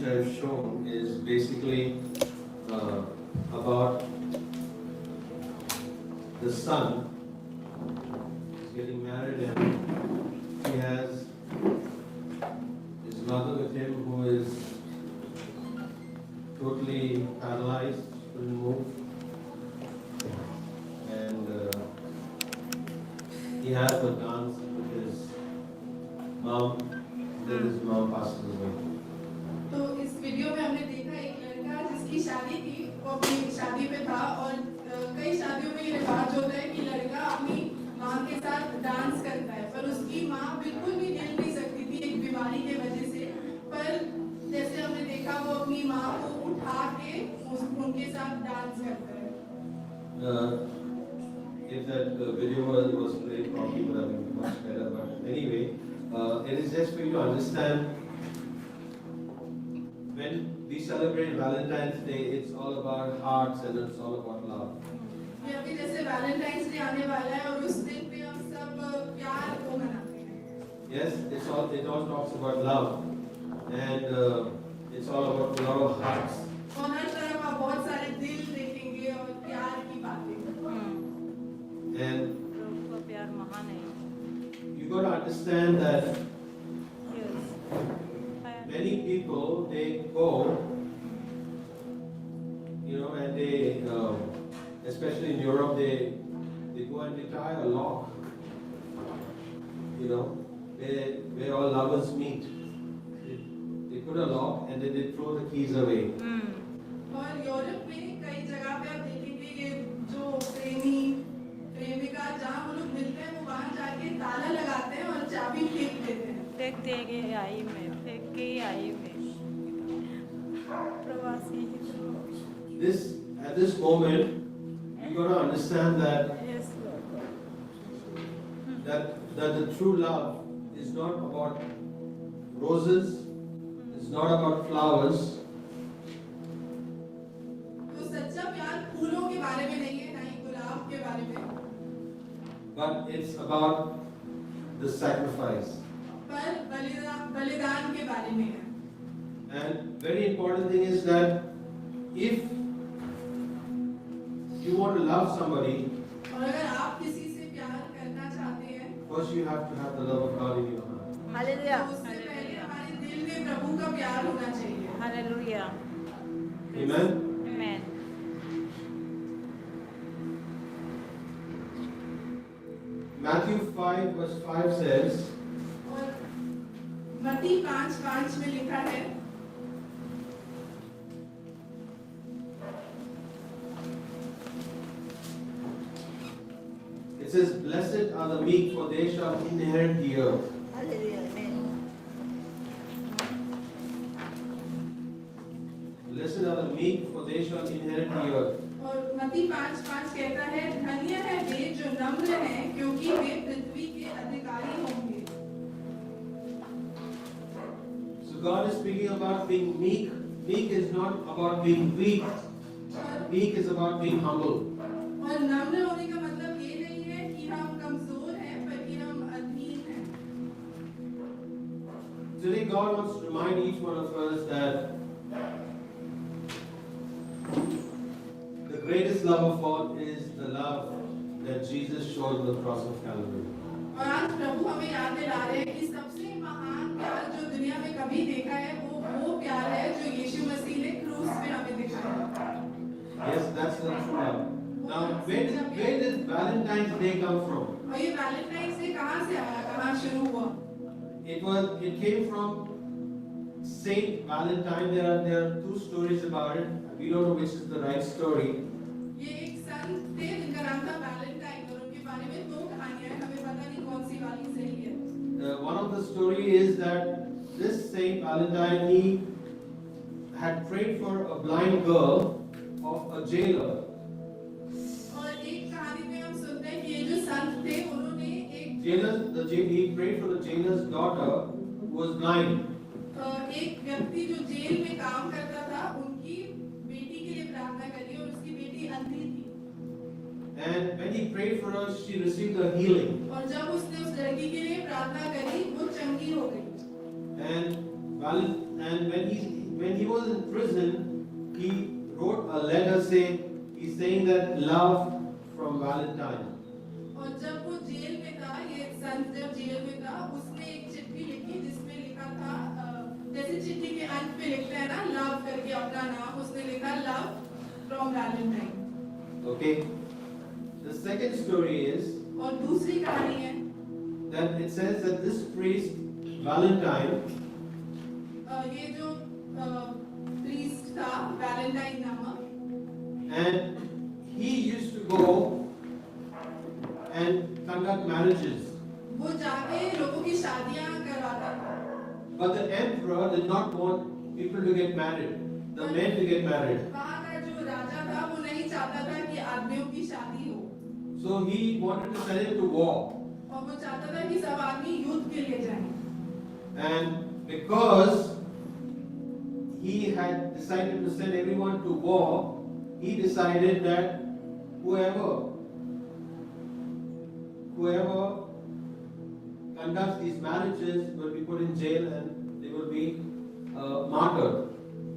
I've shown is basically about the son is getting married and he has his mother with him who is totally paralyzed, couldn't move, and he has a dance with his mom, then his mom passes away. तो इस video में हमने देखा एक लड़का जिसकी शादी थी, वो अपनी शादी पे था और कई शादियों में ये रिवाज होता है कि लड़का अपनी माँ के साथ डांस करता है, पर उसकी माँ बिल्कुल भी हिल नहीं सकती थी एक बीमारी के वजह से। पर जैसे हमने देखा वो अपनी माँ को उठा के उनके साथ डांस करता है। If that video was played properly, would have been much better. But anyway, it is just for you to understand. When we celebrate Valentine's Day, it's all about hearts and it's all about love. ये अभी जैसे Valentine's day आने वाला है और उस दिन पे हम सब प्यार को मनाते हैं। Yes, it all talks about love, and it's all about a lot of hearts. और हर तरफ आप बहुत सारे दिल देखेंगे और प्यार की बातें। And प्रभु का प्यार महान है। you got to understand that Yes. many people they go, and they, especially in Europe, they go and they tie a lock, where all lovers meet. They put a lock and then they throw the keys away. और Europe में कई जगह पे आप देखेंगे ये जो प्रेमिका जहाँ वो लोग मिलते हैं वो वहाँ जाके ताला लगाते हैं और चाबी फेंक देते हैं। फेंक देंगे आई में, फेंक के आई में। प्रवासी। At this moment, you got to understand that Yes, Lord. that the true love is not about roses, it's not about flowers, तो सच्चा प्यार फूलों के बारे में नहीं है, ना ही गुलाब के बारे में, but it's about the sacrifice. पर बलिदान के बारे में है। And very important thing is that if you want to love somebody, और अगर आप किसी से प्यार करना चाहते हैं, first you have to have the love of God in your heart. Hallelujah. तो उससे पहले हमारे दिल में प्रभु का प्यार होना चाहिए। Hallelujah. Amen? Amen. Matthew 5 verse 5 says, और मत्ती 5:5 में लिखा है, it says, blessed are the meek, for they shall inherit the earth. Hallelujah. Blessed are the meek, for they shall inherit the earth. और मत्ती 5:5 कहता है, धन्य है वे जो नम्र हैं, क्योंकि वे पृथ्वी के अधिकारी होंगे। So God is speaking about being meek. Meek is not about being weak. Meek is about being humble. और नम्र होने का मतलब ये नहीं है कि हम कमजोर हैं, बल्कि हम अधीन हैं। Today God wants to remind each one of us that the greatest love of all is the love that Jesus showed on the cross of Calvary. और आज प्रभु हमें याद दिला रहे हैं कि सबसे महान प्यार जो दुनिया में कभी देखा है वो प्यार है जो यीशु मसीह ने क्रूस पे हमें दिखाया। Yes, that's the true love. Now, where did Valentine's Day come from? और ये वैलेंटाइंस डे कहाँ से आया, कहाँ शुरू हुआ? It came from Saint Valentine. There are two stories about it. We don't know which is the right story. ये एक संत थे जिनका नाम था वैलेंटाइन और उनके बारे में दो कहानियां हैं, हमें पता नहीं कौन सी वाली सही है। One of the story is that this Saint Valentine, he had prayed for a blind girl of a jailer. और एक कहानी में हम सुनते हैं कि ये जो संत थे उन्होंने एक He prayed for the jailer's daughter who was blind. एक व्यक्ति जो जेल में काम करता था उनकी बेटी के लिए प्रार्थना करी और उसकी बेटी अंधी थी। And when he prayed for her, she received a healing. और जब उसने उस लड़की के लिए प्रार्थना करी वो चंगी हो गई। And when when he was in prison, he wrote a letter saying that love from Valentine. और जब वो जेल में था, ये संत जब जेल में था, उसने एक चिट्ठी लिखी जिसमें लिखा था, जैसे चिट्ठी के अंत पे लिखते हैं ना लव करके अपना नाम, उसने लिखा love from Valentine. Okay. The second story is और दूसरी कहानी है that it says that this priest Valentine, ये जो प्रीस्ट था वैलेंटाइन नामक, and he used to go and conduct marriages. वो जाके लोगों की शादियां करवाता था। But the emperor did not want people to get married, the men to get married. वहाँ का जो राजा था वो नहीं चाहता था कि आदमियों की शादी हो, So he wanted to send him to war. और वो चाहता था कि सब आदमी युद्ध के लिए जाएं। And because he had decided to send everyone to war, he decided that whoever conducts these marriages will be put in jail and they will be martyred.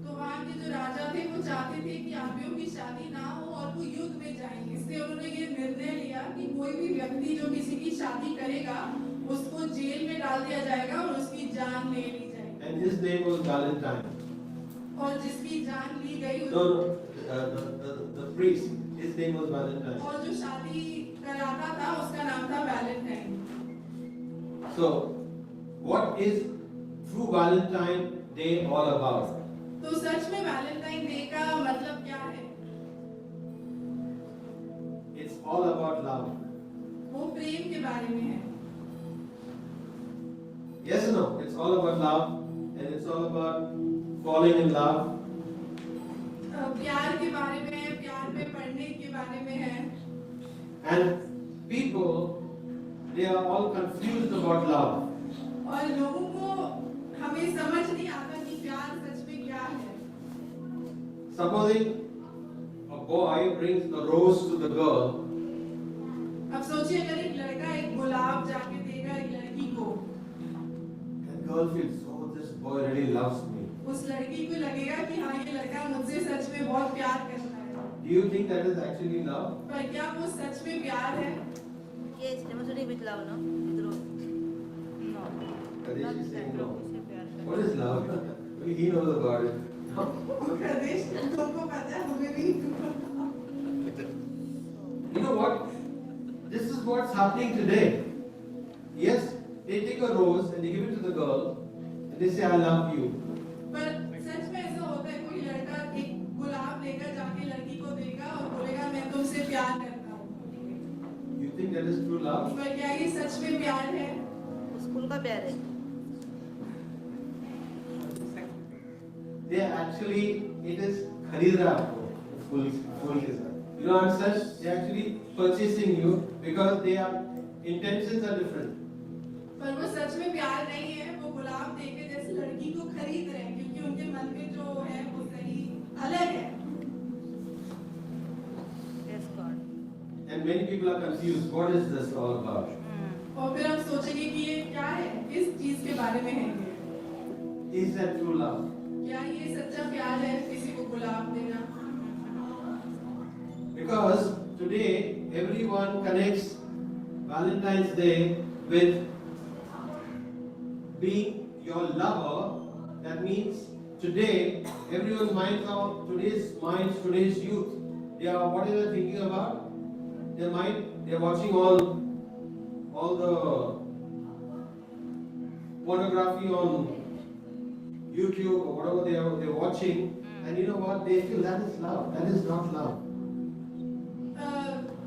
तो वहाँ के जो राजा थे वो चाहते थे कि आदमियों की शादी ना हो और वो युद्ध में जाएं, इसलिए उन्होंने ये निर्णय लिया कि कोई भी व्यक्ति जो किसी की शादी करेगा उसको जेल में डाल दिया जाएगा और उसकी जान ले ली जाएगी। And his name was Valentine. और जिसकी जान ली गई No, the priest, his name was Valentine. और जो शादी कराता था उसका नाम था Valentine. So, what is True Valentine Day all about? तो सच में वैलेंटाइन डे का मतलब क्या है? It's all about love. वो प्रेम के बारे में है। Yes or no? It's all about love and it's all about falling in love. प्यार के बारे में है, प्यार में पड़ने के बारे में है। And people, they are all confused about love. और लोगों को हमें समझ नहीं आता कि प्यार सच में क्या है। Supposing a boy brings the rose to the girl, अब सोचिए अगर एक लड़का एक गुलाब जाके देगा एक लड़की को, and girl feels, oh, this boy really loves me. उस लड़की को लगेगा कि हाँ ये लड़का मुझसे सच में बहुत प्यार करता है। Do you think that is actually love? पर क्या वो सच में प्यार है? Yes, demonstrating with love, no? With love. No. Kadesh is saying no. उसे प्यार करता What is love? He knows about it. प्रदेश तुमको पता है, हमें भी। You know what? This is what's happening today. Yes, they take a rose and they give it to the girl and they say, I love you. पर सच में ऐसा होता है, कोई लड़का एक गुलाब लेकर जाके लड़की को देगा और बोलेगा मैं तुमसे प्यार करता हूँ। You think that is true love? पर क्या ये सच में प्यार है? स्कूल का प्यार है। They actually, it is खरीद रहा आपको फूल के साथ. You know what I'm saying? They actually purchasing you because their intentions are different. पर वो सच में प्यार नहीं है, वो गुलाब देके जैसे लड़की को खरीद रहे हैं क्योंकि उनके मन में जो है वो सही अलग है। Yes, God. And many people are confused. What is this all about? और फिर हम सोचेंगे कि ये क्या है, किस चीज के बारे में है ये? Is that true love? क्या ये सच्चा प्यार है किसी को गुलाब देना? Because today everyone connects Valentine's Day with being your lover. That means today everyone's minds are today's youth. They are what are they thinking about? Their mind, they are watching all the pornography on YouTube or whatever they're watching, and you know what? They feel that is love. That is not love.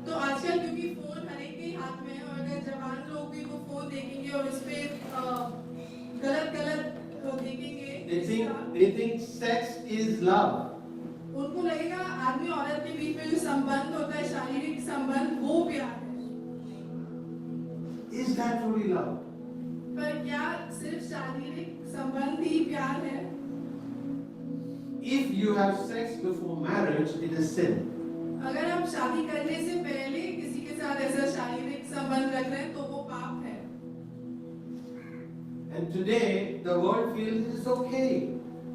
तो आजकल क्योंकि phone हर एक के हाथ में है और अगर जवान लोग भी वो फोन देखेंगे और उस पे गलत देखेंगे, They think sex is love. उनको लगेगा आदमी औरत के बीच में जो संबंध होता है शारीरिक संबंध वो प्यार है। Is that truly love? पर क्या सिर्फ शारीरिक संबंध ही प्यार है? If you have sex before marriage, it is sin. अगर हम शादी करने से पहले किसी के साथ ऐसा शारीरिक संबंध रख रहे हैं तो वो पाप है। And today the world feels it's okay.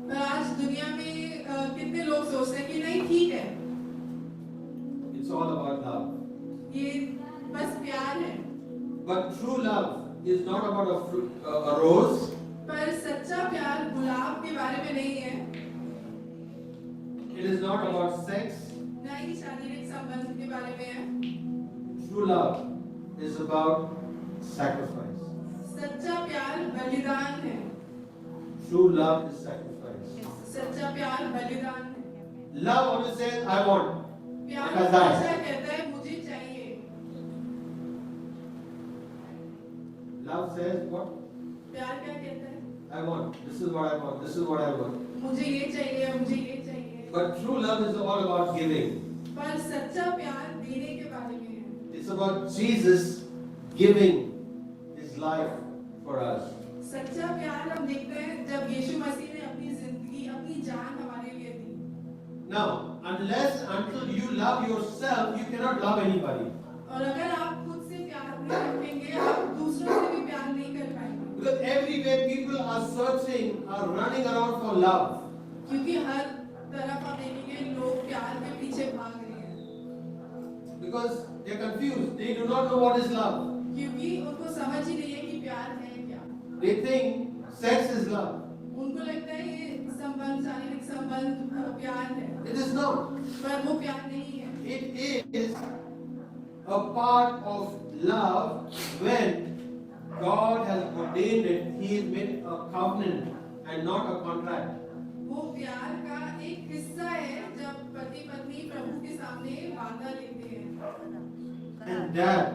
पर आज दुनिया में कितने लोग सोचते हैं कि नहीं ठीक है, It's all about love. ये बस प्यार है। But true love is not about a rose. पर सच्चा प्यार गुलाब के बारे में नहीं है, It is not about sex. ना ही शारीरिक संबंध के बारे में है। True love is about sacrifice. सच्चा प्यार बलिदान है। True love is sacrifice. सच्चा प्यार बलिदान है। Love always says, I want. प्यार Because I- हमेशा कहता है मुझे चाहिए। Love says, what? प्यार क्या कहता है? I want. This is what I want. This is what I want. मुझे ये चाहिए, मुझे ये चाहिए। But true love is all about giving. पर सच्चा प्यार देने के बारे में है। It's about Jesus giving his life for us. सच्चा प्यार हम देखते हैं जब यीशु मसीह ने अपनी जिंदगी, अपनी जान हमारे लिए दी। Now, until you love yourself, you cannot love anybody. और अगर आप खुद से प्यार नहीं रखेंगे, आप दूसरों से भी प्यार नहीं कर पाएंगे। Because everywhere people are searching, are running around for love. क्योंकि हर तरफ आप देखेंगे लोग प्यार के पीछे भाग रहे हैं। Because they're confused. They do not know what is love. क्योंकि उनको समझ ही नहीं है कि प्यार है क्या। They think sex is love. उनको लगता है ये संबंध, शारीरिक संबंध प्यार है, It is not. पर वो प्यार नहीं है। It is a part of love when God has ordained it. He has made a covenant and not a contract. वो प्यार का एक हिस्सा है जब पति पत्नी प्रभु के सामने वादा लेते हैं। And that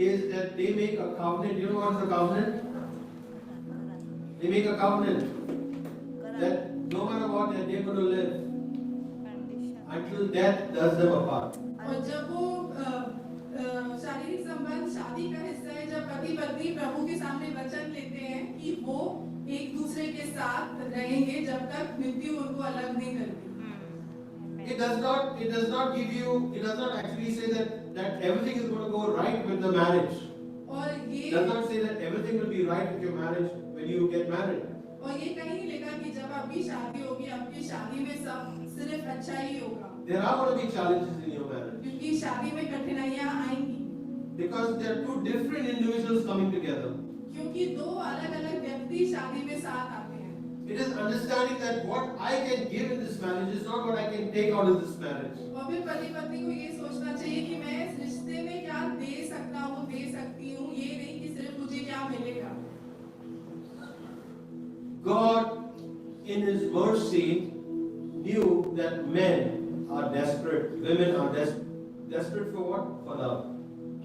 is that they make a covenant. You know what is a covenant? They make a covenant that no matter what they're going to live condition until death does them apart. और जब वो शारीरिक संबंध शादी का हिस्सा है, जब पति पत्नी प्रभु के सामने वचन लेते हैं कि वो एक दूसरे के साथ रहेंगे जब तक मृत्यु उनको अलग नहीं करती। It does not give you, it does not actually say that everything is going to go right with the marriage. और It ये does not say that everything will be right with your marriage when you get married. और ये कहीं नहीं लिखा कि जब आपकी शादी होगी, आपकी शादी में सब सिर्फ अच्छा ही होगा, There are going to be challenges in your marriage क्योंकि शादी में कठिनाइयां आएंगी, because there are two different individuals coming together. क्योंकि दो अलग-अलग व्यक्ति शादी में साथ आते हैं। It is understanding that what I can give in this marriage is not what I can take out of this marriage. और फिर पति पत्नी को ये सोचना चाहिए कि मैं इस रिश्ते में क्या दे सकता हूँ, दे सकती हूँ, ये नहीं कि सिर्फ मुझे क्या मिलेगा। God, in His mercy, knew that men are desperate, women are desperate for what? For love.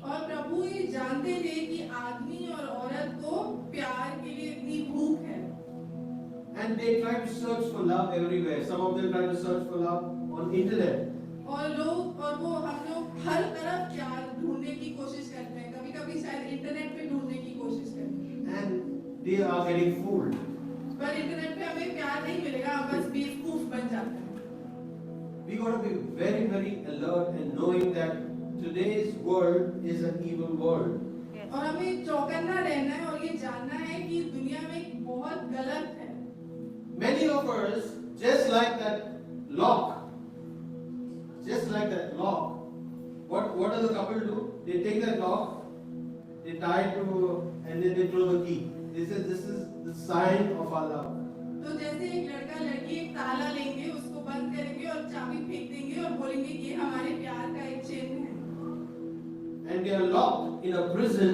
और प्रभु ये जानते थे कि आदमी और औरत को प्यार के लिए इतनी भूख है, And they try to search for love everywhere. Some of them try to search for love on internet. और हम लोग हर तरफ प्यार ढूंढने की कोशिश करते हैं, कभी-कभी शायद इंटरनेट पे ढूंढने की कोशिश करते हैं, And they are getting fooled. पर इंटरनेट पे हमें प्यार नहीं मिलेगा, हम बस बेवकूफ बन जाते हैं। We got to be very, very alert and knowing that today's world is an evil world. और हमें चौकन्ना रहना है और ये जानना है कि दुनिया में बहुत गलत है। Many of us, just like that lock, what does the couple do? They take that lock, they tie it to, and then they throw the key. This is the sign of our love. तो जैसे एक लड़का लड़की एक ताला लेंगे, उसको बंद करेंगे और चाबी फेंक देंगे और बोलेंगे ये हमारे प्यार का एक चिन्ह है। And they are locked in a prison,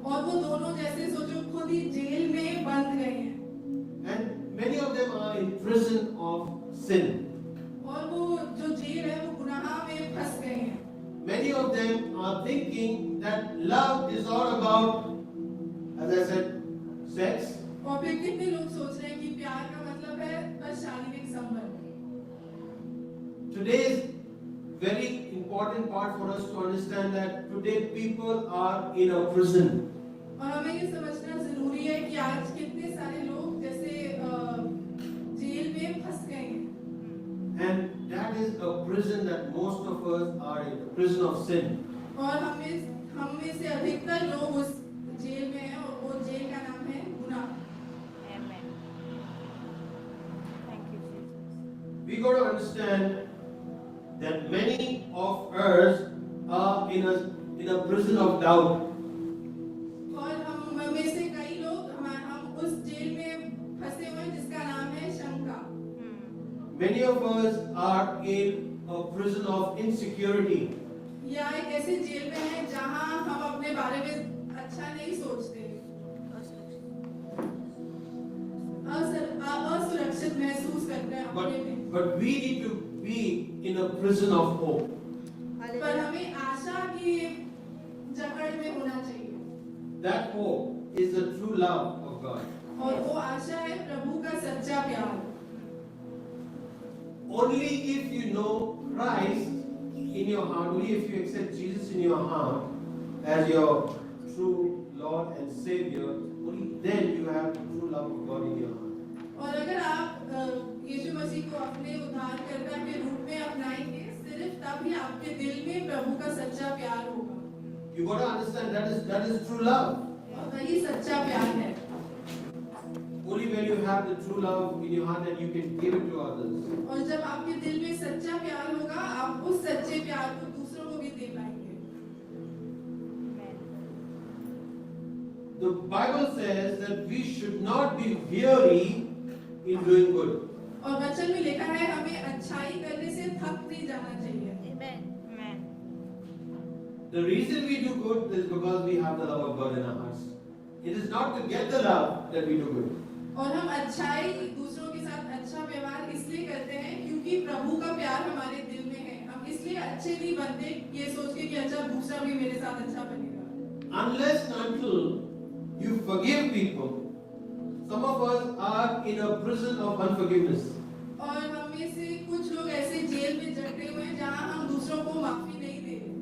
और वो दोनों जैसे सोचो खुद ही जेल में बंद गए हैं, and many of them are in prison of sin. और वो जो जेल है वो गुनाह में फंस गए हैं। Many of them are thinking that love is all about, as I said, sex. और फिर कितने लोग सोच रहे हैं कि प्यार का मतलब है बस शारीरिक संबंध। Today is very important part for us to understand that today people are in a prison. और हमें ये समझना जरूरी है कि आज कितने सारे लोग जैसे जेल में फंस गए हैं, And that is a prison that most of us are in, the prison of sin. और हम में से अधिकतर लोग उस जेल में हैं और वो जेल का नाम है गुनाह। Amen. we got to understand that many of us are in a prison of doubt. और हम में से कई लोग हम उस जेल में फंसे हुए हैं जिसका नाम है शंका। Many of us are in a prison of insecurity. या एक ऐसे जेल में है जहां हम अपने बारे में अच्छा नहीं सोचते, असुरक्षित महसूस करते हैं अपने में। But we need to be in a prison of hope. पर हमें आशा की जकड़ में होना चाहिए। That hope is the true love of God. और वो आशा है प्रभु का सच्चा प्यार। Only if you know Christ in your heart, only if you accept Jesus in your heart as your true Lord and Savior, only then you have the true love of God in your heart. और अगर आप यीशु मसीह को अपने उद्धारकर्ता के रूप में अपनाएंगे, सिर्फ तब ही आपके दिल में प्रभु का सच्चा प्यार होगा। You got to understand that is true love. और वही सच्चा प्यार है। Only when you have the true love in your heart that you can give it to others. और जब आपके दिल में सच्चा प्यार होगा, आप उस सच्चे प्यार को दूसरों को भी दे पाएंगे। The Bible says that we should not be weary in doing good. और वचन में लिखा है हमें अच्छाई करने से थक नहीं जाना चाहिए। Amen. The reason we do good is because we have the love of God in our hearts. It is not to get the love that we do good. और हम अच्छाई दूसरों के साथ अच्छा व्यवहार इसलिए करते हैं क्योंकि प्रभु का प्यार हमारे दिल में है। हम इसलिए अच्छे नहीं बनते ये सोच के कि अच्छा दूसरा भी मेरे साथ अच्छा बनेगा। Unless and until you forgive people, some of us are in a prison of unforgiveness. और हम में से कुछ लोग ऐसे जेल में जकड़े हुए हैं जहां हम दूसरों को माफी नहीं दे रहे।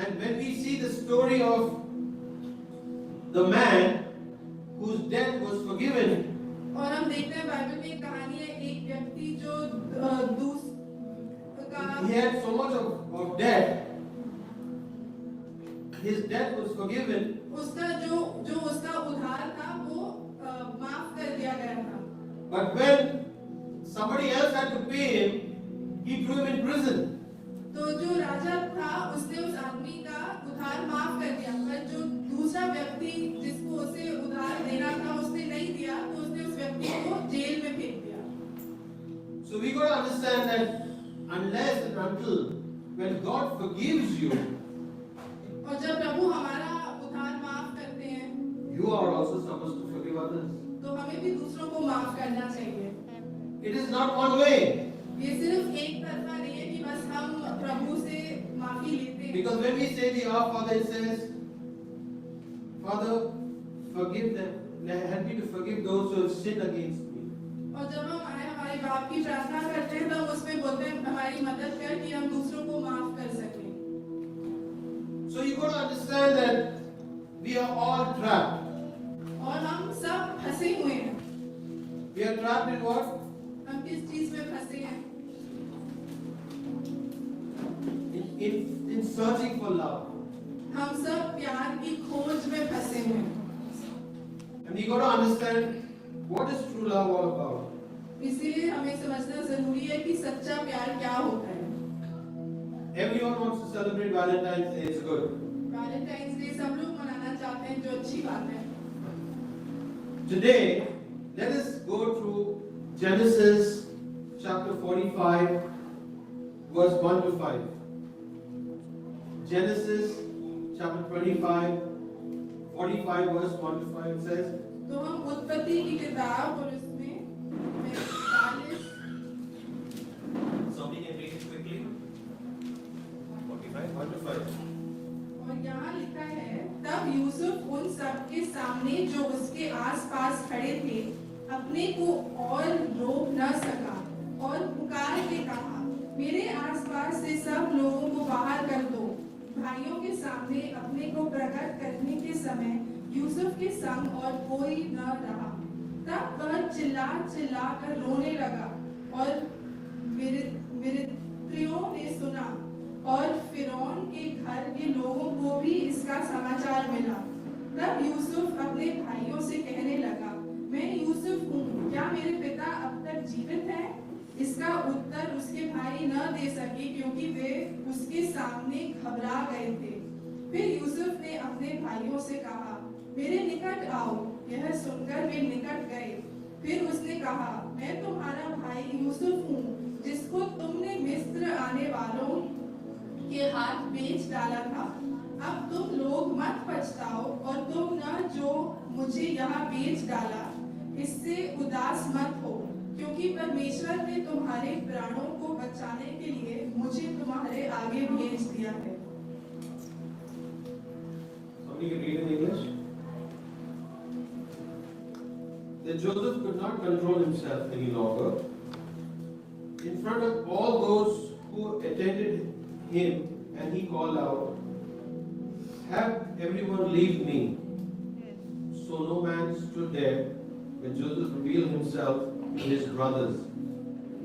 And when we see the story of the man whose debt was forgiven, और हम देखते हैं बाइबल में एक कहानी है, एक व्यक्ति जो he had so much of debt. His debt was forgiven. उसका जो उसका उधार था वो माफ कर दिया गया था। But when somebody else had to pay him, he threw him in prison. तो जो राजा था उसने उस आदमी का उधार माफ कर दिया, पर जो दूसरा व्यक्ति जिसको उसे उधार देना था उसने नहीं दिया, तो उसने उस व्यक्ति को जेल में फेंक दिया। So we got to understand that unless and until when God forgives you, और जब प्रभु हमारा उधार माफ करते हैं, you are also supposed to forgive others. तो हमें भी दूसरों को माफ करना चाहिए। It is not one way. ये सिर्फ एक तरफा नहीं है कि बस हम प्रभु से माफी लेते हैं। Because when we say the Our Father, it says, Father, forgive them. Help me to forgive those who have sinned against me. और जब हम हमारे बाप की प्रार्थना करते हैं, तब उसमें बोलते हैं हमारी मदद कर कि हम दूसरों को माफ कर सकें। So you got to understand that we are all trapped. और हम सब फंसे हुए हैं। We are trapped in what? हम किस चीज में फंसे हैं? In searching for love. हम सब प्यार की खोज में फंसे हुए हैं। And you got to understand what is true love all about. इसीलिए हमें समझना जरूरी है कि सच्चा प्यार क्या होता है। Everyone wants to celebrate Valentine's Day. It's good. Valentine's day सब लोग मनाना चाहते हैं, जो अच्छी बात है। Today, let us go through Genesis chapter 45, verse 1 to 5. Genesis chapter 25, 45, verse 1 to 5 says, तो हम उत्पत्ति की किताब और इसमें 45 somebody can read it quickly. 45, 1 to 5. और यहाँ लिखा है, तब यूसुफ उन सब के सामने जो उसके आसपास खड़े थे अपने को और रोक न सका और पुकार के कहा, मेरे आसपास से सब लोगों को बाहर कर दो। भाइयों के सामने अपने को प्रकट करने के समय यूसुफ के संग और कोई न रहा। तब वह चिल्ला चिल्ला कर रोने लगा और मिस्रियों ने सुना और फिरौन के घर के लोगों को भी इसका समाचार मिला। तब यूसुफ अपने भाइयों से कहने लगा, मैं यूसुफ हूँ, क्या मेरे पिता अब तक जीवित हैं? इसका उत्तर उसके भाई न दे सके क्योंकि वे उसके सामने घबरा गए थे। फिर यूसुफ ने अपने भाइयों से कहा, मेरे निकट आओ। यह सुनकर वे निकट गए। फिर उसने कहा, मैं तुम्हारा भाई यूसुफ हूँ, जिसको तुमने मिस्र आने वालों के हाथ बेच डाला था। अब तुम लोग मत पछताओ और तुम न जो मुझे यहाँ बेच डाला इससे उदास मत हो, क्योंकि परमेश्वर ने तुम्हारे प्राणों को बचाने के लिए मुझे तुम्हारे आगे भेज दिया है। Somebody can read in English? Then Joseph could not control himself any longer. In front of all those who attended him, and he called out, have everyone leave me. So no man stood there when Joseph revealed himself to his brothers.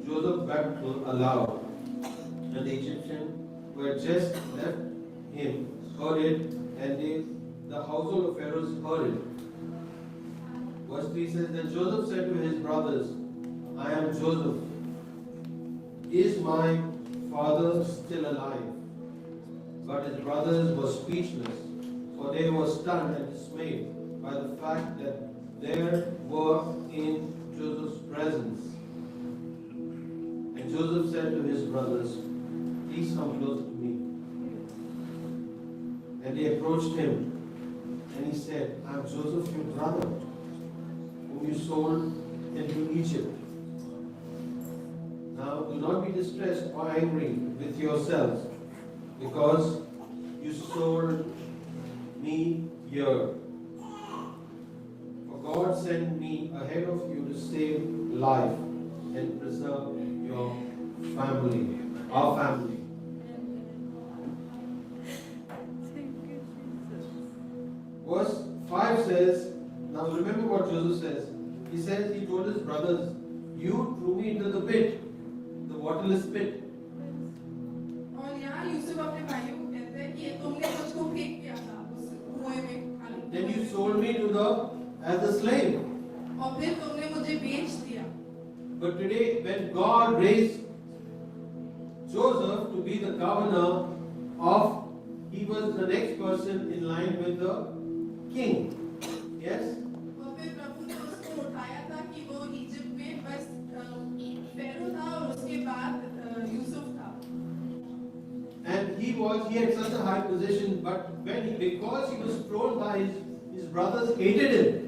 Joseph wept aloud, and the Egyptians who had just left him heard it, and the household of Pharaoh heard it. Verse 3 says, then Joseph said to his brothers, I am Joseph. Is my father still alive? But his brothers were speechless, for they were stunned and dismayed by the fact that they were in Joseph's presence. And Joseph said to his brothers, please come close to me. And they approached him, and he said, I am Joseph, your brother, whom you sold into Egypt. Now do not be distressed or angry with yourselves, because you sold me here. For God sent me ahead of you to save life and preserve your family, our family. Verse 5 says, now remember what Joseph says. He says, he told his brothers, you threw me into the pit, the waterless pit. और यहाँ यूसुफ अपने भाइयों को कहते हैं कि तुमने मुझको फेंक दिया था उस कुएं में, खाली Then you sold me as a slave. और फिर तुमने मुझे बेच दिया। But today, when God raised Joseph to be the governor of, he was the next person in line with the king. Yes? और फिर प्रभु ने उसको उठाया था कि वो इजिप्ट में बस फेरो था और उसके बाद यूसुफ था। And he had such a high position, but because he was thrown by his brothers hated him.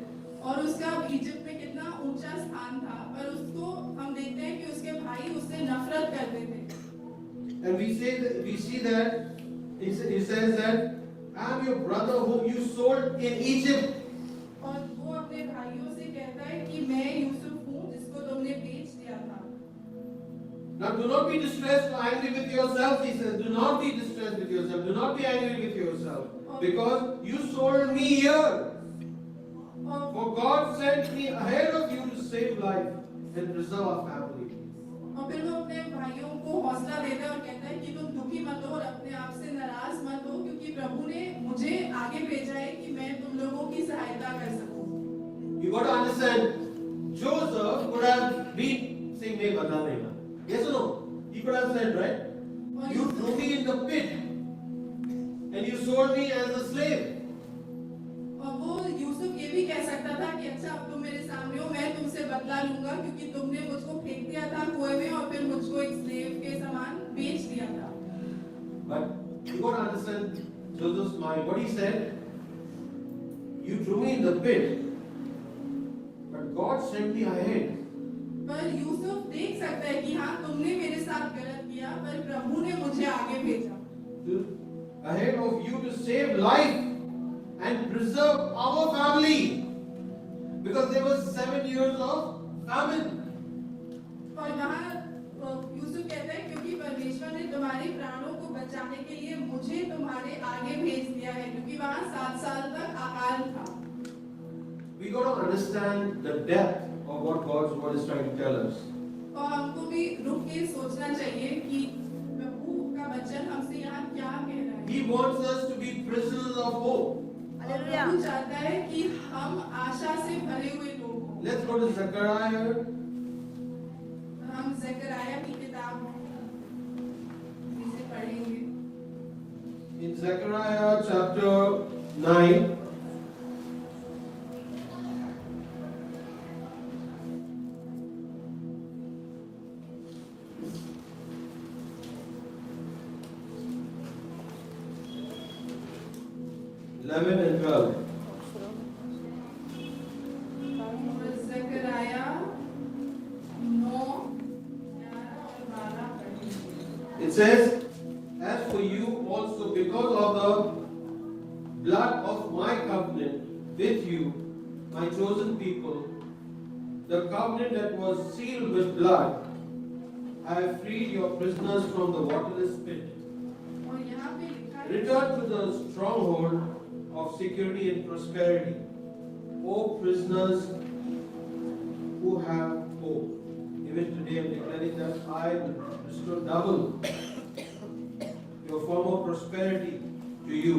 और उसका इजिप्ट में कितना ऊंचा स्थान था, पर उसको हम देखते हैं कि उसके भाई उससे नफरत करते थे। And we see that he says that I am your brother whom you sold in Egypt. और वो अपने भाइयों से कहता है कि मैं यूसुफ हूँ जिसको तुमने बेच दिया था। Now do not be distressed or angry with yourself, he says. Do not be distressed with yourself. Do not be angry with yourself. Because you sold me here. For God sent me ahead of you to save life and preserve our family. और फिर वो अपने भाइयों को हौसला देता है और कहता है कि तुम दुखी मत हो और अपने आप से नाराज मत हो, क्योंकि प्रभु ने मुझे आगे भेजा है कि मैं तुम लोगों की सहायता कर सकूं। You got to understand, Joseph could have been saying, "मैं बता देगा." Yes or no? He could have said, right? You threw me in the pit and you sold me as a slave. और वो यूसुफ ये भी कह सकता था कि अच्छा अब तुम मेरे सामने हो, मैं तुमसे बदला लूंगा क्योंकि तुमने मुझको फेंक दिया था कुएं में और फिर मुझको एक स्लेव के समान बेच दिया था। But you got to understand Joseph's mind. What he said, you threw me in the pit, but God sent me ahead. पर यूसुफ देख सकता है कि हाँ तुमने मेरे साथ गलत किया, पर प्रभु ने मुझे आगे भेजा। Ahead of you to save life and preserve our family, because there was 7 years of famine. और वहाँ यूसुफ कहता है क्योंकि परमेश्वर ने तुम्हारे प्राणों को बचाने के लिए मुझे तुम्हारे आगे भेज दिया है, क्योंकि वहाँ 7 साल तक अकाल था। We got to understand the depth of what God's word is trying to tell us. और हमको भी रुक के सोचना चाहिए कि प्रभु का वचन हमसे यहाँ क्या कह रहा है। He wants us to be prisoners of hope. और प्रभु चाहता है कि हम आशा से भरे हुए लोग हों। Let's go to Zechariah. हम Zakaria In Zechariah chapter 9, eleven and 12. और ज़करया 9, 11 और 12 पढ़ेंगे। It says, as for you also, because of the blood of my covenant with you, my chosen people, the covenant that was sealed with blood, I have freed your prisoners from the waterless pit. और यहाँ पे लिखा है Return to the stronghold of security and prosperity, O prisoners who have hope. Even today I am declaring that I will restore double your former prosperity to you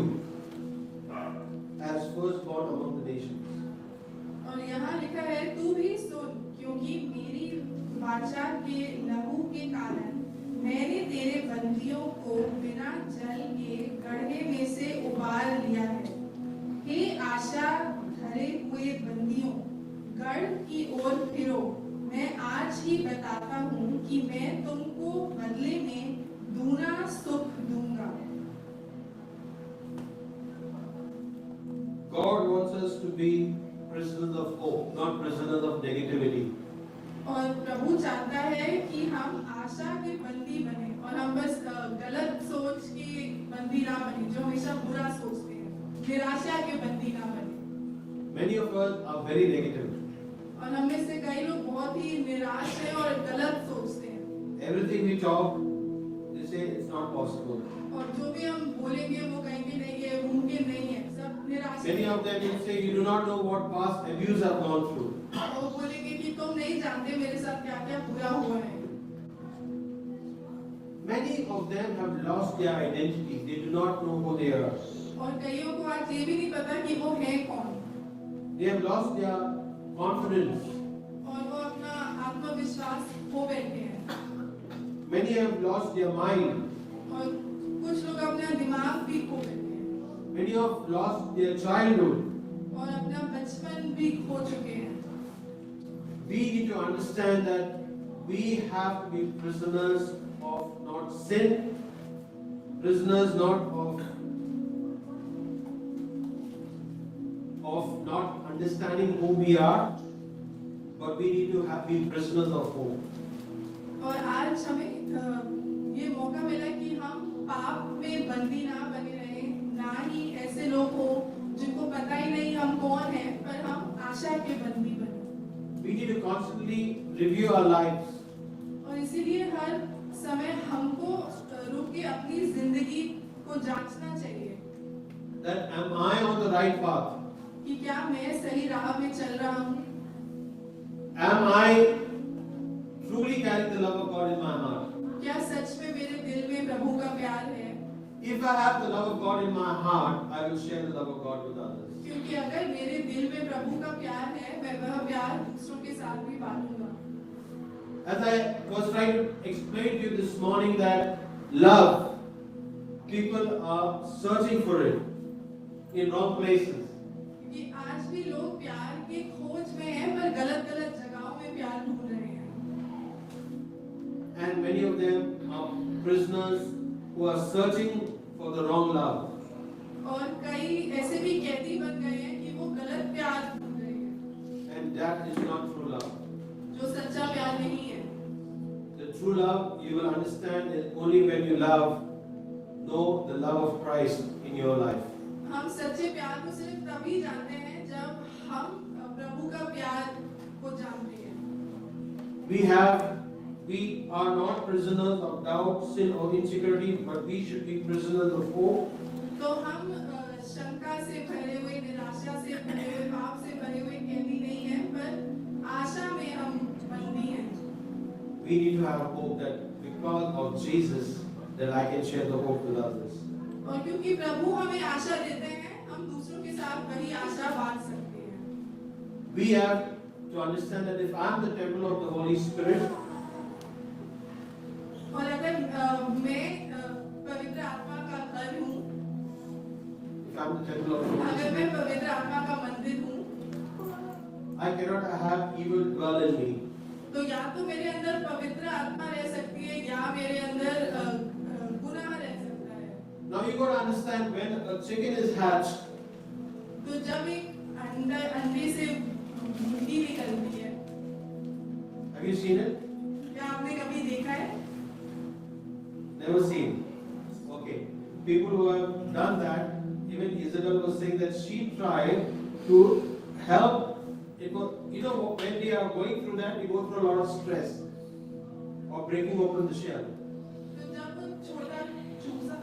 as firstborn among the nations. और यहाँ लिखा है तू भी सुन क्योंकि मेरी वाचा के लहू के कारण मैंने तेरे बंदियों को बिना जल के गड्ढे में से उबार लिया है। हे आशा धरे हुए बंदियों, गढ़ की ओर फिरो। मैं आज ही बताता हूँ कि मैं तुमको बदले में दूना सुख दूंगा। God wants us to be prisoners of hope, not prisoners of negativity. और प्रभु चाहता है कि हम आशा के बंदी बने और हम बस गलत सोच के बंदी ना बने जो हमेशा बुरा सोचते हैं, निराशा के बंदी ना बने। Many of us are very negative. और हम में से कई लोग बहुत ही निराश हैं और गलत सोचते हैं Everything we talk, they say it's not possible. और जो भी हम बोलेंगे वो कहेंगे नहीं ये मुमकिन नहीं है, सब निराश Many of them will say, you do not know what past abuse I've gone through. और वो बोलेंगे कि तुम नहीं जानते मेरे साथ क्या क्या बुरा हुआ है। Many of them have lost their identity. They do not know who they are. और कईयों को आज ये भी नहीं पता कि वो है कौन They have lost their confidence. और वो अपना आत्मविश्वास खो बैठे हैं Many have lost their mind. और कुछ लोग अपना दिमाग भी खो बैठे हैं Many have lost their childhood. और अपना बचपन भी खो चुके हैं। We need to understand that we have to be prisoners of not sin, prisoners not of not understanding who we are, but we need to be prisoners of hope. और आज हमें ये मौका मिला कि हम पाप में बंदी ना बने रहें, ना ही ऐसे लोग हो जिनको पता ही नहीं हम कौन हैं, पर हम आशा के बंदी बने। We need to constantly review our lives. और इसीलिए हर समय हमको रुक के अपनी जिंदगी को जांचना चाहिए That am I on the right path? कि क्या मैं सही राह में चल रहा हूँ, Am I truly carrying the love of God in my heart? क्या सच में मेरे दिल में प्रभु का प्यार है। If I have the love of God in my heart, I will share the love of God with others. क्योंकि अगर मेरे दिल में प्रभु का प्यार है, मैं वह प्यार दूसरों के साथ भी बांटूंगा। As I was trying to explain to you this morning that love, people are searching for it in wrong places. क्योंकि आज भी लोग प्यार की खोज में हैं, पर गलत गलत जगहों में प्यार ढूंढ रहे हैं। And many of them are prisoners who are searching for the wrong love. और कई ऐसे भी कैदी बन गए हैं कि वो गलत प्यार ढूंढ रहे हैं, And that is not true love. जो सच्चा प्यार नहीं है। The true love you will understand is only when you know the love of Christ in your life. हम सच्चे प्यार को सिर्फ तभी जानते हैं जब हम प्रभु का प्यार को जानते हैं। We are not prisoners of doubt, sin or insecurity, but we should be prisoners of hope. तो हम शंका से भरे हुए, निराशा से भरे हुए, पाप से भरे हुए कैदी नहीं हैं, पर आशा में हम बंदी हैं। We need to have hope that because of Jesus, that I can share the hope with others. और क्योंकि प्रभु हमें आशा देते हैं, हम दूसरों के साथ वही आशा बांट सकते हैं। We have to understand that if I am the temple of the Holy Spirit, और अगर मैं पवित्र आत्मा का घर हूँ, I'm the temple of the Holy अगर मैं Spirit, पवित्र आत्मा का मंदिर हूँ I cannot have evil dwell in me. तो या तो मेरे अंदर पवित्र आत्मा रह सकती है या मेरे अंदर गुनाह रह सकता है। Now you got to understand when a chicken is hatched, तो जब एक अंडे से मुर्गी निकलती है, have you seen it? क्या आपने कभी देखा है? Never seen. Okay. People who have done that, even Isabel was saying that she tried to help. It was, you know, when we are going through that, we go through a lot of stress of breaking open the shell. तो जब वो छोटा चूजा,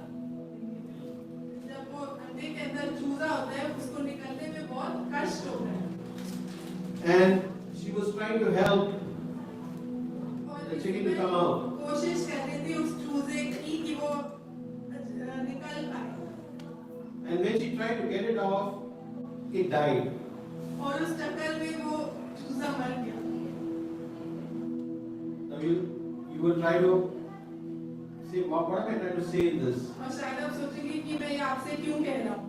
जब वो अंडे के अंदर चूजा होता है, उसको निकलने में बहुत कष्ट होता है। And she was trying to help और the chicken to come out. कोशिश कर रही थी उस चूजे की कि वो निकल पाए। And when she tried to get it off, it died. और उस चक्कर में वो चूजा मर गया। Now you will try to say, what am I trying to say in this? और शायद आप सोचेंगे कि मैं ये आपसे क्यों कह रहा हूँ।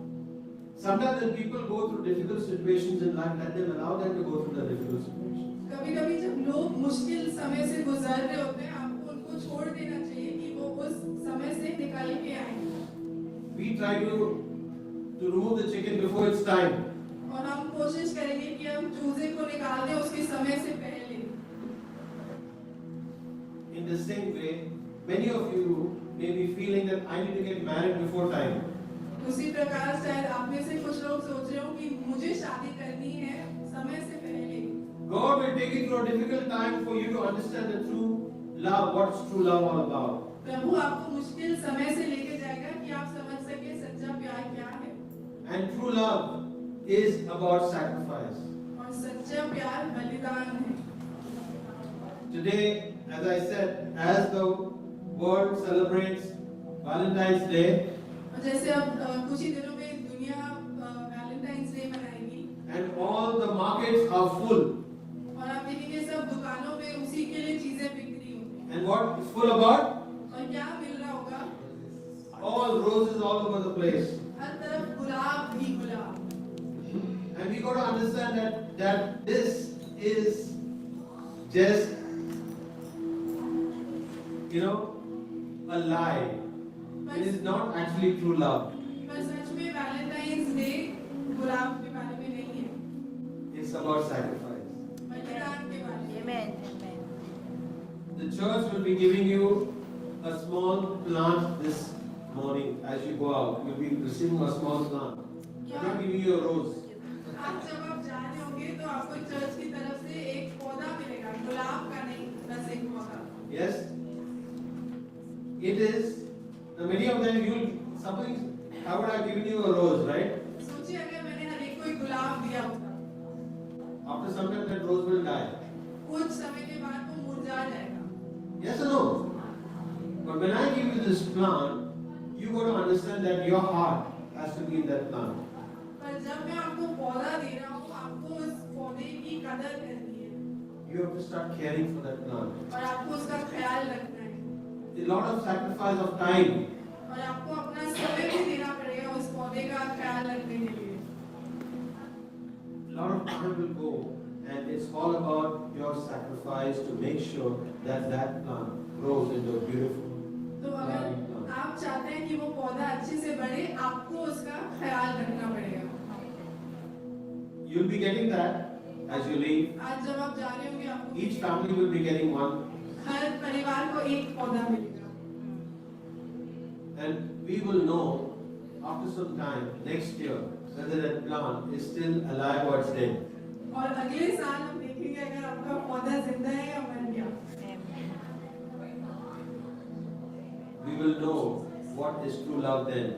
Sometimes when people go through difficult situations in life, let them allow them to go through the difficult situations. कभी-कभी जब लोग मुश्किल समय से गुजर रहे होते हैं, आपको उनको छोड़ देना चाहिए कि वो उस समय से निकल के आए। We try to remove the chicken before its time. और हम कोशिश करेंगे कि हम चूजे को निकाल दें उसके समय से पहले। In the same way, many of you may be feeling that I need to get married before time. उसी प्रकार शायद आप में से कुछ लोग सोच रहे हो कि मुझे शादी करनी है समय से पहले। God will take you through a difficult time for you to understand the true love, what's true love all about. प्रभु आपको मुश्किल समय से लेके जाएगा कि आप समझ सके सच्चा प्यार क्या है। And true love is about sacrifice. और सच्चा प्यार बलिदान है। Today, as I said, as the world celebrates Valentine's Day, और जैसे अब कुछ ही दिनों में दुनिया वैलेंटाइंस डे मनाएगी and all the markets are full, और आप देखेंगे सब दुकानों में उसी के लिए चीजें बिक रही होंगी। and what is full about? और क्या मिल रहा होगा? All roses all over the place. हर तरफ गुलाब ही गुलाब। And we got to understand that this is just, a lie. It is not actually true love. पर सच में वैलेंटाइंस डे गुलाब के बारे में नहीं है, It's about sacrifice. बलिदान के बारे में। Amen. Amen. The church will be giving you a small plant this morning as you go out. You'll be receiving a small plant. They're not giving you a rose. आप जब आप जा रहे होंगे तो आपको चर्च की तरफ से एक पौधा मिलेगा, गुलाब का नहीं, बस एक पौधा। Yes? It is. Now many of them, somebody, how would I have given you a rose, right? सोचिए अगर मैंने हर एक को एक गुलाब दिया होता, After some time that rose will die. कुछ समय के बाद वो मुरझा जाएगा। Yes or no? But when I give you this plant, you got to understand that your heart has to be in that plant. पर जब मैं आपको पौधा दे रहा हूँ, आपको उस पौधे की कदर करनी है You have to start caring for that plant. और आपको उसका ख्याल रखना है A lot of sacrifice of time. और आपको अपना समय भी देना पड़ेगा उस पौधे का ख्याल रखने के लिए। A lot of time will go, and it's all about your sacrifice to make sure that that plant grows into a beautiful तो अगर flowering plant. आप चाहते हैं कि वो पौधा अच्छे से बढ़े, आपको उसका ख्याल रखना पड़ेगा। You'll be getting that as you leave. आज जब आप जा रहे होंगे, आपको Each family will be getting one, हर परिवार को एक पौधा मिलेगा and we will know after some time next year whether that plant is still alive or it's dead. और अगले साल हम देखेंगे अगर आपका पौधा जिंदा है या मर गया। We will know what is true love then.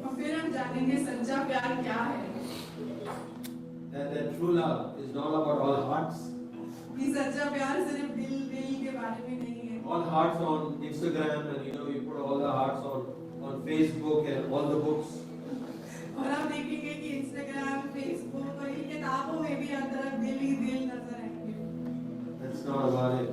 और फिर हम जानेंगे सच्चा प्यार क्या है। That true love is not about all hearts. कि सच्चा प्यार सिर्फ दिल के बारे में नहीं है। All hearts on Instagram, and you put all the hearts on Facebook and all the books. और आप देखेंगे कि इंस्टाग्राम, फेसबुक और ये किताबों में भी हर तरफ दिल ही दिल नजर आएंगे। That's not about it.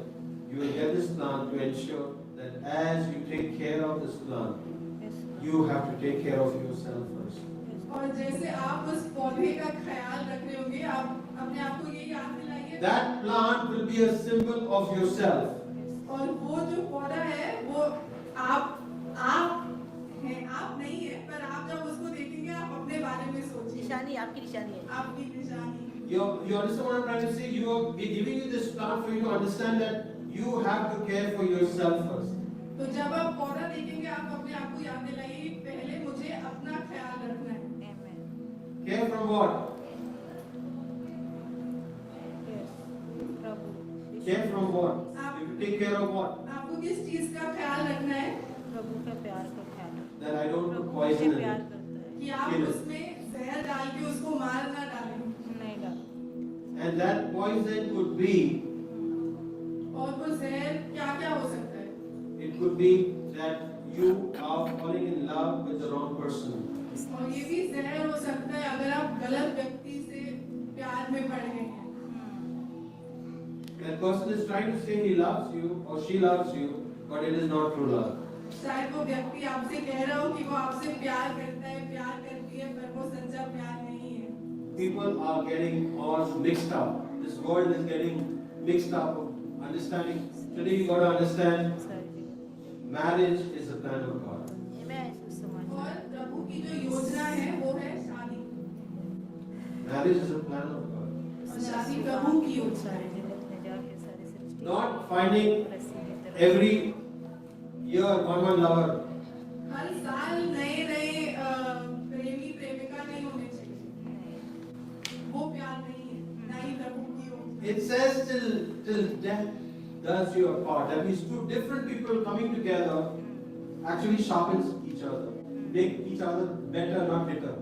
You will get this plant to ensure that as you take care of this plant, Yes. you have to take care of yourself first. Yes. और जैसे आप उस पौधे का ख्याल रख रहे होंगे, आप अपने आप को ये याद दिलाइए। That plant will be a symbol of yourself. और वो जो पौधा है वो आप हैं, आप नहीं है, पर आप जब उसको देखेंगे आप अपने बारे में सोचिए, निशानी आपकी निशानी है। आपकी निशानी। You understand what I'm trying to say? We're giving you this plant for you to understand that you have to care for yourself first. तो जब आप पौधा देखेंगे आप अपने आप को याद दिलाइए कि पहले मुझे अपना ख्याल रखना है। Amen. Care from what? Yes. Prabhu Care from what? You take care of what? आपको किस चीज का ख्याल रखना है? प्रभु का प्यार का ख्याल रखो। That I don't put Prabhu poison मुझे in प्यार it. करता है। कि आप उसमें जहर डाल के उसको मार ना डालें। नहीं डाल। And that poison could be, और वो जहर क्या क्या हो सकता है? it could be that you are falling in love with the wrong person. और ये भी जहर हो सकता है अगर आप गलत व्यक्ति से प्यार में पड़ गए हैं। That person is trying to say he loves you or she loves you, but it is not true love. शायद वो व्यक्ति आपसे कह रहा हो कि वो आपसे प्यार करता है, प्यार करती है, पर वो सच्चा प्यार नहीं है। People are getting all mixed up. This world is getting mixed up. Understanding. Today you got to understand, marriage is a plan of God. Amen. और प्रभु की जो योजना है वो है शादी, Marriage is a plan of God. और शादी प्रभु की योजना है। Not finding every year one lover. हर साल नए नए प्रेमी प्रेमिका नहीं होने चाहिए, वो प्यार नहीं है, ना ही प्रभु की योजना। It says till death does you apart. That means two different people coming together actually sharpens each other, make each other better, not bitter.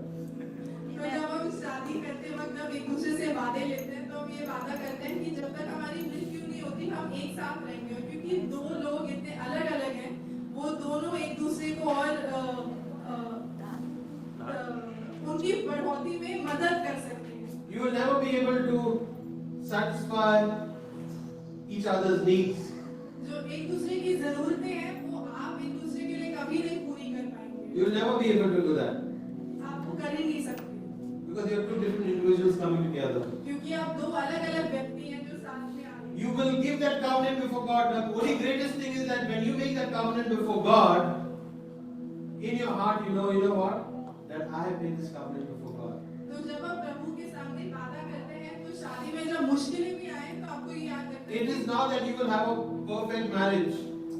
तो जब हम शादी करते वक्त जब एक दूसरे से वादे लेते हैं तो हम ये वादा करते हैं कि जब तक हमारी मृत्यु नहीं होती हम एक साथ रहेंगे, और क्योंकि दो लोग इतने अलग अलग हैं वो दोनों एक दूसरे को और उनकी बढ़ोतरी में मदद कर सकते हैं। You will never be able to satisfy each other's needs. जो एक दूसरे की जरूरतें हैं वो आप एक दूसरे के लिए कभी नहीं पूरी कर पाएंगे। You will never be able to do that आप वो कर ही नहीं सकते because you are two different individuals coming together. क्योंकि आप दो अलग अलग व्यक्ति हैं जो साथ में आ रहे हैं। You will give that covenant before God. The only greatest thing is that when you make that covenant before God, in your heart you know what? That I have made this covenant before God. तो जब आप प्रभु के सामने वादा करते हैं तो शादी में जब मुश्किलें भी आए तो आपको ये याद रखना है। It is not that you will have a perfect marriage.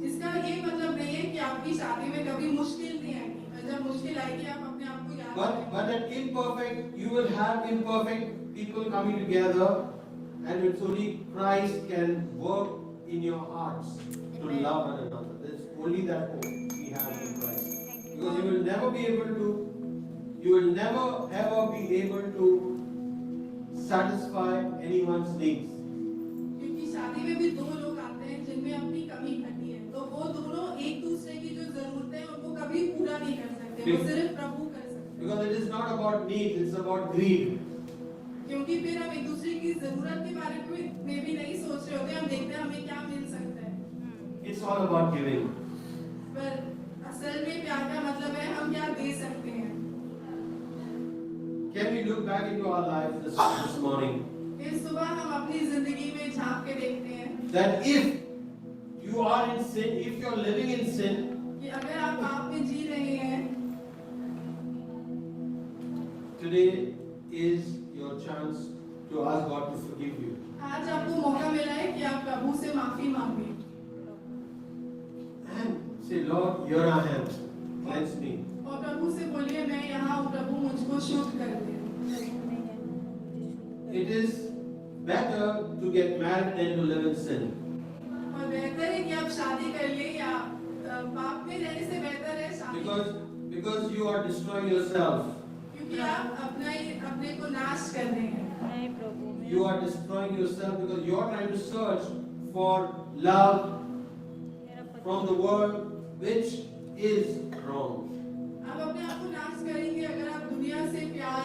इसका ये मतलब नहीं है कि आपकी शादी में कभी मुश्किल नहीं आएगी, और जब मुश्किल आएगी आप अपने आप को याद But that imperfect, you will have imperfect people coming together, and it's only Christ can work in your hearts to Amen. love one another. There's only that hope we have in Christ. Because you will never be able to, you will never ever be able to satisfy anyone's needs. क्योंकि शादी में भी दो लोग आते हैं जिनमें अपनी कमी घटी है, तो वो दोनों एक दूसरे की जो जरूरतें हैं उनको कभी पूरा नहीं कर सकते, वो सिर्फ प्रभु कर सकते हैं। Because it is not about needs, it's about greed. क्योंकि फिर हम एक दूसरे की जरूरत के बारे में भी नहीं सोच रहे होते, हम देखते हैं हमें क्या मिल सकता है। It's all about giving. पर असल में प्यार का मतलब है हम क्या दे सकते हैं। Can we look back into our lives this morning? इस सुबह हम अपनी जिंदगी में झांक के देखते हैं That if you are in sin, if you are living in sin, कि अगर आप पाप में जी रहे हैं, today is your chance to ask God to forgive you. आज आपको मौका मिला है कि आप प्रभु से माफी मांगे And say, Lord, here I am. Cleanse me. और प्रभु से बोलिए मैं यहाँ हूँ, प्रभु मुझको शुद्ध कर दे। It is better to get married than to live in sin. और बेहतर है कि आप शादी कर ले या पाप में रहने से बेहतर है शादी, Because you are destroying yourself. क्योंकि आप अपने को नाश कर रहे हैं। नहीं प्रभु मैं You are destroying yourself because you are trying to search for love मेरा पति from the world, which is wrong. आप अपने आप को नाश करेंगे अगर आप दुनिया से प्यार